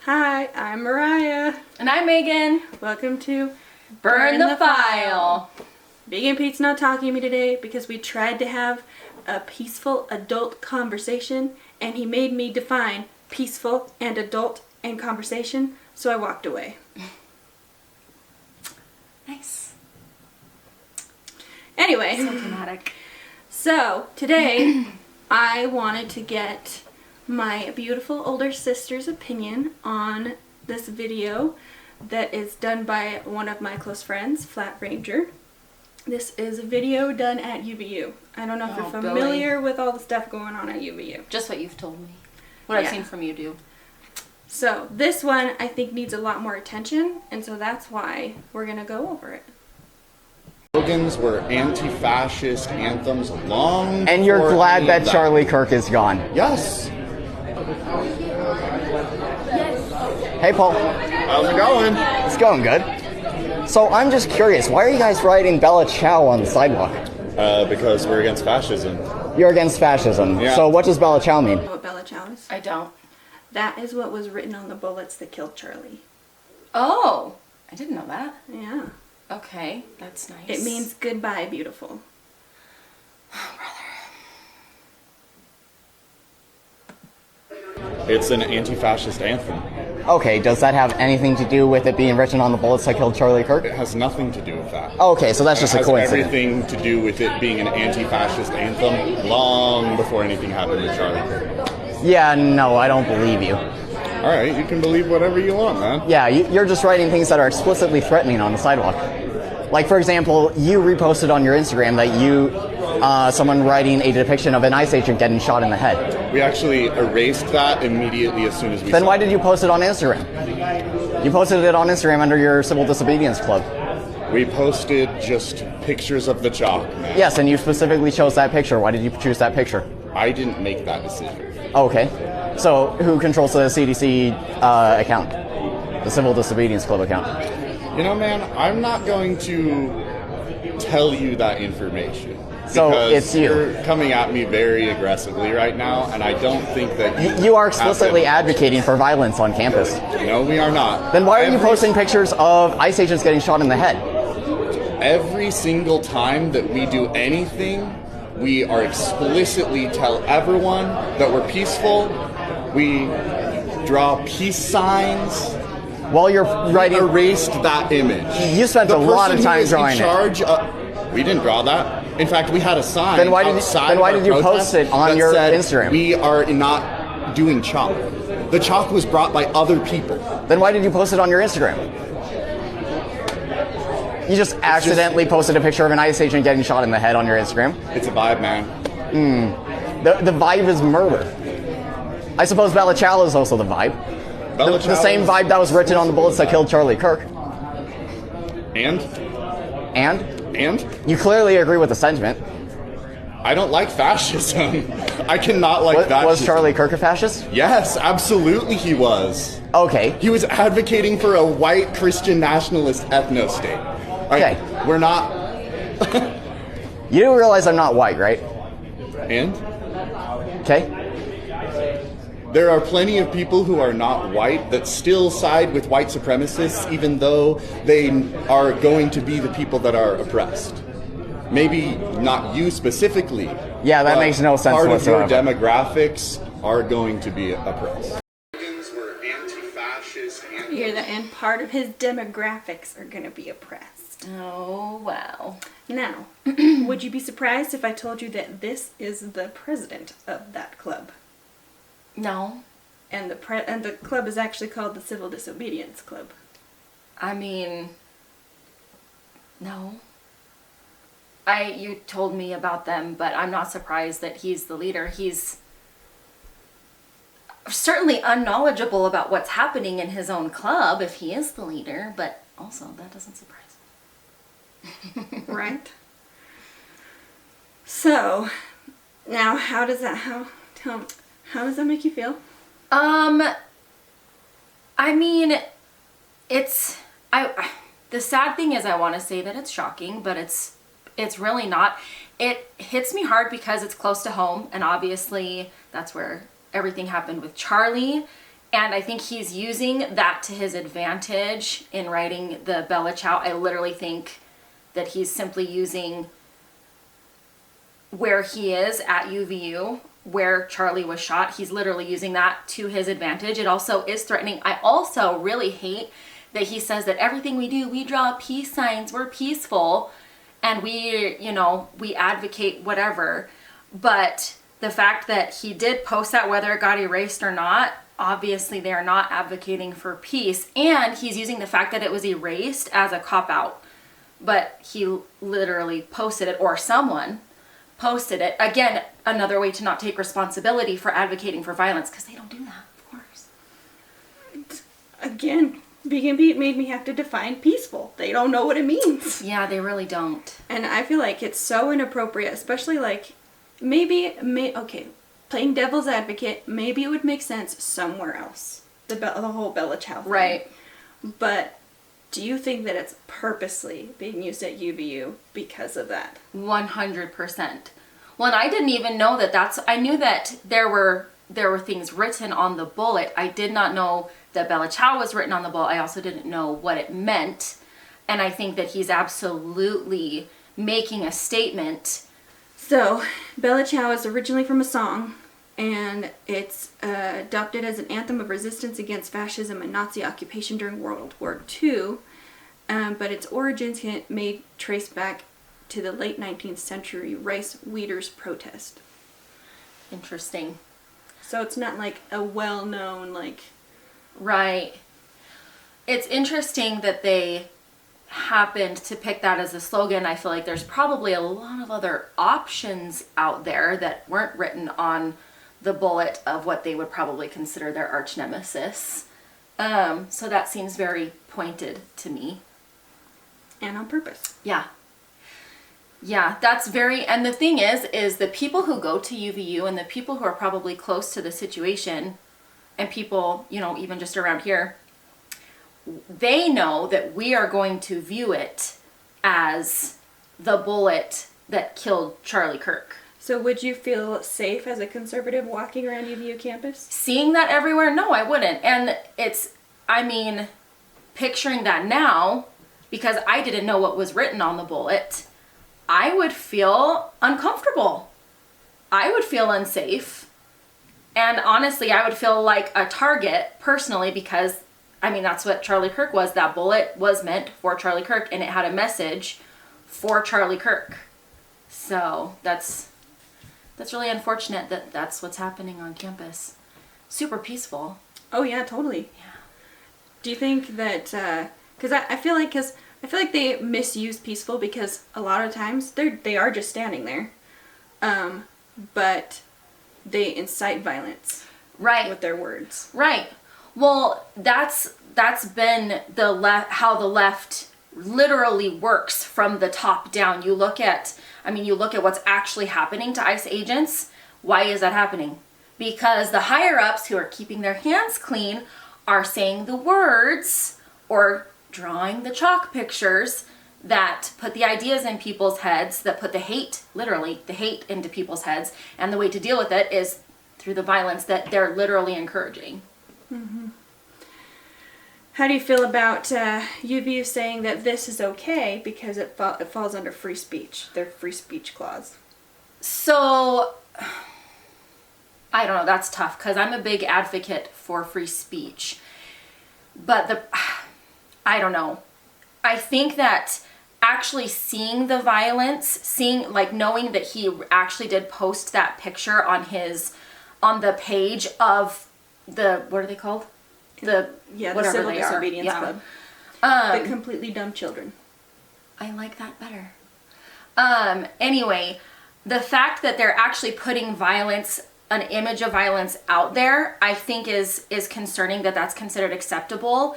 Hi, I'm Mariah. And I'm Megan. Welcome to Burn the File. Vegan Pete's not talking to me today because we tried to have a peaceful adult conversation and he made me define peaceful and adult and conversation, so I walked away. Nice. Anyway. So dramatic. So, today I wanted to get my beautiful older sister's opinion on this video that is done by one of my close friends, Flat Ranger. This is a video done at UVU. I don't know if you're familiar with all the stuff going on at UVU. Just what you've told me. What I've seen from you do. So this one I think needs a lot more attention, and so that's why we're going to go over it. Slogans were anti-fascist anthems long. And you're glad that Charlie Kirk is gone. Yes. Hey, Paul. How's it going? It's going good. So I'm just curious, why are you guys writing Bella Ciao on the sidewalk? Because we're against fascism. You're against fascism. Yeah. So what does Bella Ciao mean? You know what Bella Ciao is? I don't. That is what was written on the bullets that killed Charlie. Oh, I didn't know that. Yeah. Okay, that's nice. It means goodbye, beautiful. It's an anti-fascist anthem. Okay, does that have anything to do with it being written on the bullets that killed Charlie Kirk? It has nothing to do with that. Okay, so that's just a It has coincidence. everything to do with it being an anti-fascist anthem long before anything happened to Charlie Kirk. Yeah, no, I don't believe you. All right, you can believe whatever you want, man. Yeah, you're just writing things that are explicitly threatening on the sidewalk. Like, for example, you reposted on your Instagram that someone writing a depiction of an ICE agent getting shot in the head. We actually erased that immediately as soon as we Then saw why it. did you post it on Instagram? You posted it on Instagram under your Civil Disobedience Club. We posted just pictures of the chalk, man. Yes, and you specifically chose that picture. Why did you choose that picture? I didn't make that decision. Okay. So who controls the CDC account? The Civil Disobedience Club account? You know, man, I'm not going to tell you that information. So because it's you. You're coming at me very aggressively right now, and I don't think that You are explicitly have advocating for violence on campus. to- No, we are not. Then why are you Every- posting pictures of ICE agents getting shot in the head? Every single time that we do anything, we are explicitly tell everyone that we're peaceful. We draw peace signs. While you're writing... Erased that image. You spent a lot of time drawing it. We didn't draw that. In fact, we had a sign Then why did you- outside then why of our did you post protest it on that your said, Instagram? We are not doing chalk. The chalk was brought by other people. Then why did you post it on your Instagram? You just accidentally posted a picture of an ICE agent getting shot in the head on your Instagram. It's a vibe, man. The vibe is murder. I suppose Bella Ciao is also the vibe. Bella The Ciao same is- vibe that was written on the bullets that killed Charlie Kirk. And? And And? you clearly agree with the sentiment. I don't like fascism. I cannot like fascism. Was Charlie Kirk a fascist? Yes, absolutely he was. Okay. He was advocating for a white Christian nationalist ethno-state. Okay. We're not... You do realize I'm not white, right? And? Okay. There are plenty of people who are not white that still side with white supremacists, even though they are going to be the people that are oppressed. Maybe not you specifically. Yeah, that but makes no sense part whatsoever. of your demographics are going to be oppressed. Were anti-fascist, You hear that? And part of his demographics are going to be oppressed. Oh, wow. Now, would you be surprised if I told you that this is the president of that club? No. And the club is actually called the Civil Disobedience Club. I mean, no. You told me about them, but I'm not surprised that he's the leader. He's certainly unknowledgeable about what's happening in his own club if he is the leader, but also that doesn't surprise me. Right? So, now how does that make you feel? I mean, the sad thing is I want to say that it's shocking, but it's really not. It hits me hard because it's close to home, and obviously that's where everything happened with Charlie, And I think he's using that to his advantage in writing the Bella Ciao. I literally think that he's simply using where he is at UVU, where Charlie was shot. He's literally using that to his advantage. It also is threatening. I also really hate that he says that everything we do, we draw peace signs, we're peaceful, and we advocate whatever. But the fact that he did post that, whether it got erased or not, obviously they are not advocating for peace. And he's using the fact that it was erased as a cop-out. But he literally posted it, or someone posted it. Again, another way to not take responsibility for advocating for violence, because they don't do that, of course. Again, Vegan Pete made me have to define peaceful. They don't know what it means. Yeah, they really don't. And I feel like it's so inappropriate, especially like, okay, playing devil's advocate, maybe it would make sense somewhere else. The whole Bella Ciao thing. Right. But do you think that it's purposely being used at UVU because of that? 100%. Well, and I didn't even know that I knew that there were things written on the bullet. I did not know that Bella Ciao was written on the bullet. I also didn't know what it meant. And I think that he's absolutely making a statement. So, Bella Ciao is originally from a song, and it's adopted as an anthem of resistance against fascism and Nazi occupation during World War II, but its origins may trace back to the late 19th century rice weeders protest. Interesting. So it's not like a well-known, like... Right. It's interesting that they happened to pick that as a slogan. I feel like there's probably a lot of other options out there that weren't written on the bullet of what they would probably consider their arch nemesis. So that seems very pointed to me. And on purpose. Yeah. Yeah, that's very, and the thing is the people who go to UVU and the people who are probably close to the situation, and people, even just around here, they know that we are going to view it as the bullet that killed Charlie Kirk. So would you feel safe as a conservative walking around UVU campus? Seeing that everywhere? No, I wouldn't. And picturing that now, because I didn't know what was written on the bullet, I would feel uncomfortable. I would feel unsafe. And honestly, I would feel like a target personally, because that's what Charlie Kirk was. That bullet was meant for Charlie Kirk, and it had a message for Charlie Kirk. So that's really unfortunate that that's what's happening on campus. Super peaceful. Oh yeah, totally. Yeah. Do you think that, because I feel like they misuse peaceful, because a lot of times they are just standing there, but they incite violence. Right. With their words. Right. Well, that's been how the left literally works from the top down. You look at what's actually happening to ICE agents. Why is that happening? Because the higher ups who are keeping their hands clean are saying the words or drawing the chalk pictures that put the ideas in people's heads, that put the hate into people's heads. And the way to deal with it is through the violence that they're literally encouraging. Mm-hmm. How do you feel about UVU saying that this is okay because it falls under free speech, their free speech clause? So, I don't know, that's tough, because I'm a big advocate for free speech. But I don't know. I think that actually seeing the violence, knowing that he actually did post that picture on the page of what are they called? The Civil Disobedience Club. The completely dumb children. I like that better. Anyway, the fact that they're actually putting an image of violence out there, I think is concerning that that's considered acceptable.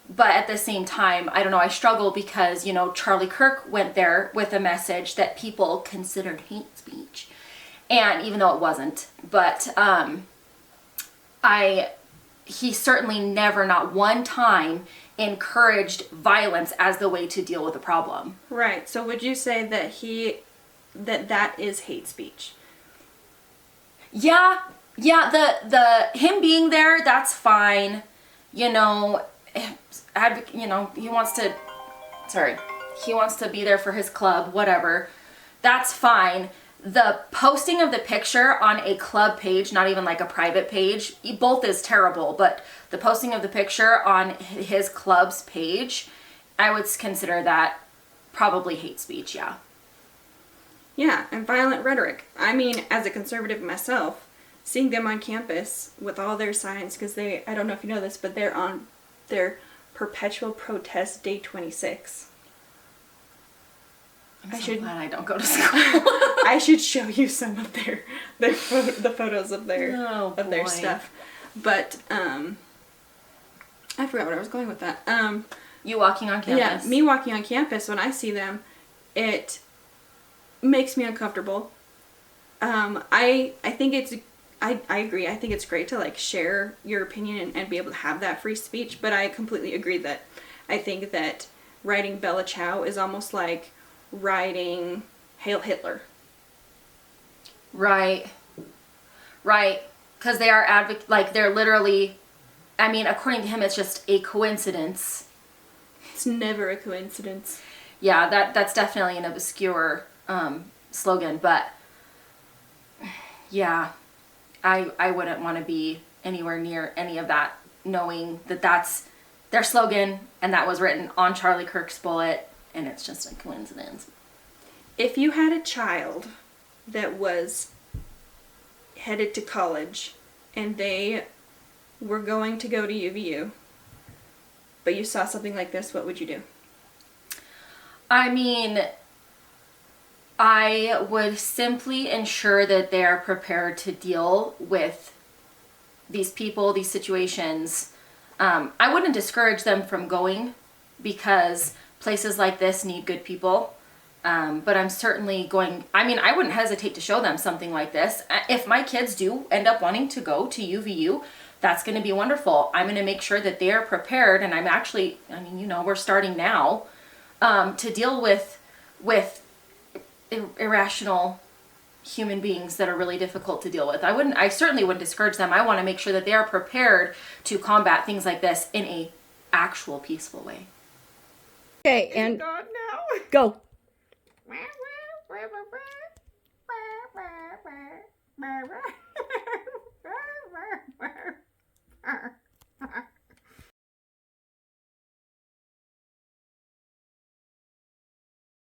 But at the same time, I don't know, I struggle because, Charlie Kirk went there with a message that people considered hate speech. And even though it wasn't, but he certainly never, not one time, encouraged violence as the way to deal with a problem. Right. So would you say that that is hate speech? Yeah, Yeah, the him being there, that's fine. You know, he wants to be there for his club, whatever. That's fine. The posting of the picture on a club page, not even like a private page, both is terrible, but the posting of the picture on his club's page, I would consider that probably hate speech, yeah. Yeah, and violent rhetoric. I mean, as a conservative myself, seeing them on campus with all their signs, because I don't know if you know this, but they're on their perpetual protest day 26. I'm so glad I don't go to school. I should show you some of the photos of their stuff. But I forgot what I was going with that. You walking on campus? Yeah, me walking on campus, when I see them, it makes me uncomfortable. I think it's I agree. I think it's great to like share your opinion and be able to have that free speech, but I completely agree that I think that writing Bella Ciao is almost like writing Hail Hitler. Right. Because they are they're literally, I mean, according to him, it's just a coincidence. It's never a coincidence. Yeah, that's definitely an obscure slogan, but yeah, I wouldn't want to be anywhere near any of that, knowing that that's their slogan and that was written on Charlie Kirk's bullet, and it's just a coincidence. If you had a child that was headed to college and they were going to go to UVU, but you saw something like this, what would you do? I mean, I would simply ensure that they are prepared to deal with these people, these situations. I wouldn't discourage them from going, because places like this need good people. But I'm certainly I wouldn't hesitate to show them something like this. If my kids do end up wanting to go to UVU, that's going to be wonderful. I'm going to make sure that they're prepared, and we're starting now to deal with irrational human beings that are really difficult to deal with. I certainly wouldn't discourage them. I want to make sure that they are prepared to combat things like this in a actual peaceful way. Okay, and go.